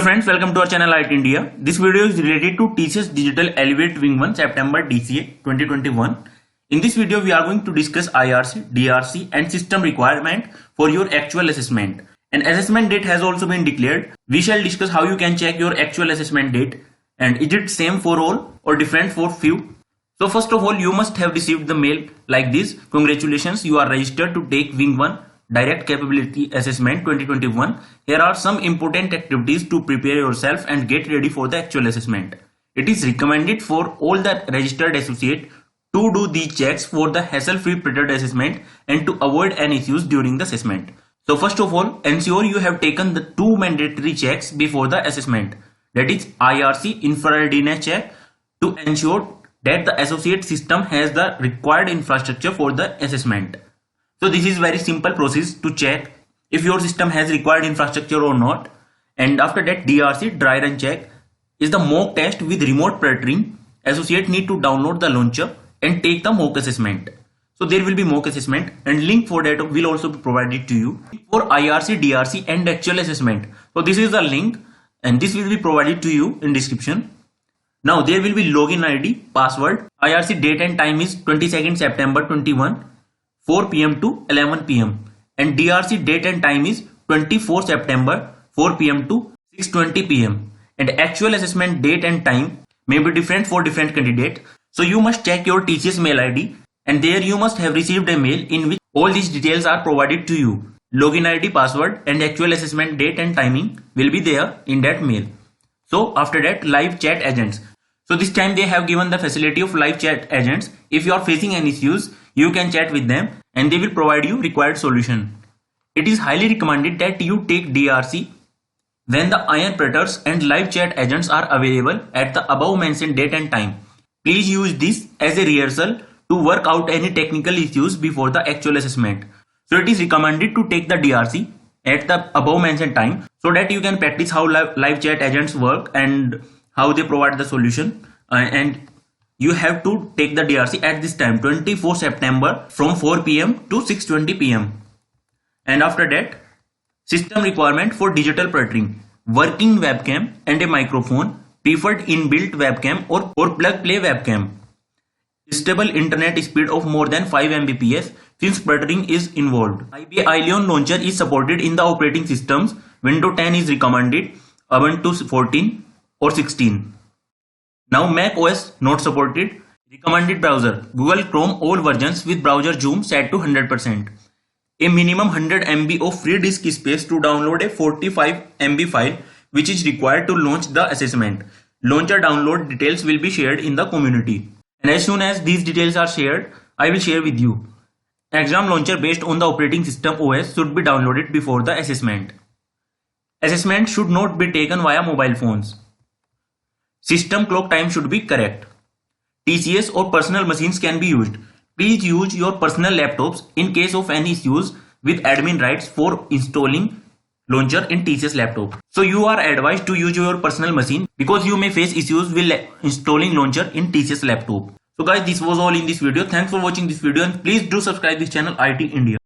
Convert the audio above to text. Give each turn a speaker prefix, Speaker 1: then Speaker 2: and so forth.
Speaker 1: friends, welcome to our channel IT India. This video is related to TCS Digital Elevate Wing 1 September DCA 2021. In this video, we are going to discuss IRC, DRC and system requirement for your actual assessment. An assessment date has also been declared. We shall discuss how you can check your actual assessment date and is it same for all or different for few. So first of all, you must have received the mail like this. Congratulations, you are registered to take Wing 1 Direct Capability Assessment 2021. Here are some important activities to prepare yourself and get ready for the actual assessment. It is recommended for all the registered associates to do these checks for the hassle-free pre-TET assessment and to avoid any issues during the assessment. So first of all, ensure you have taken the two mandatory checks before the assessment. That is IRC infrared readiness check to ensure that the associate system has the required infrastructure for the assessment. So this is very simple process to check if your system has required infrastructure or not. And after that, DRC dry run check is the mock test with remote pre-TET. Associate need to download the launcher and take the mock assessment. So there will be mock assessment and link for that will also be provided to you for IRC, DRC and actual assessment. So this is the link and this will be provided to you in description. Now there will be login ID, password. IRC date and time is 22nd September 21. 4 PM to 11 PM and DRC date and time is 24 September 4 PM to 6:20 PM and actual assessment date and time may be different for different candidate. So you must check your TCS mail ID and there you must have received a mail in which all these details are provided to you. Login ID, password and actual assessment date and timing will be there in that mail. So after that, live chat agents. So this time they have given the facility of live chat agents. If you are facing any issues, you can chat with them and they will provide you required solution. It is highly recommended that you take DRC when the interpreters and live chat agents are available at the above mentioned date and time. Please use this as a rehearsal to work out any technical issues before the actual assessment. So it is recommended to take the DRC at the above mentioned time so that you can practice how live chat agents work and how they provide the solution. And you have to take the DRC at this time 24 September from 4 PM to 6:20 PM. And after that, system requirement for digital pre-TET, working webcam and a microphone, preferred inbuilt webcam or plug play webcam. Stable internet speed of more than 5 Mbps since pre-TET is involved. IBA iLeon launcher is supported in the operating systems. Windows 10 is recommended, Ubuntu 14 or 16. Now Mac OS not supported. Recommended browser Google Chrome, all versions with browser zoom set to 100%. A minimum 100 MB of free disk space to download a 45 MB file which is required to launch the assessment. Launcher download details will be shared in the community. And as soon as these details are shared, I will share with you. Exam launcher based on the operating system OS should be downloaded before the assessment. Assessment should not be taken via mobile phones. System clock time should be correct. TCS or personal machines can be used. Please use your personal laptops in case of any issues with admin rights for installing launcher in TCS laptop. So you are advised to use your personal machine because you may face issues with installing launcher in TCS laptop. So guys, this was all in this video. Thanks for watching this video and please do subscribe this channel IT India.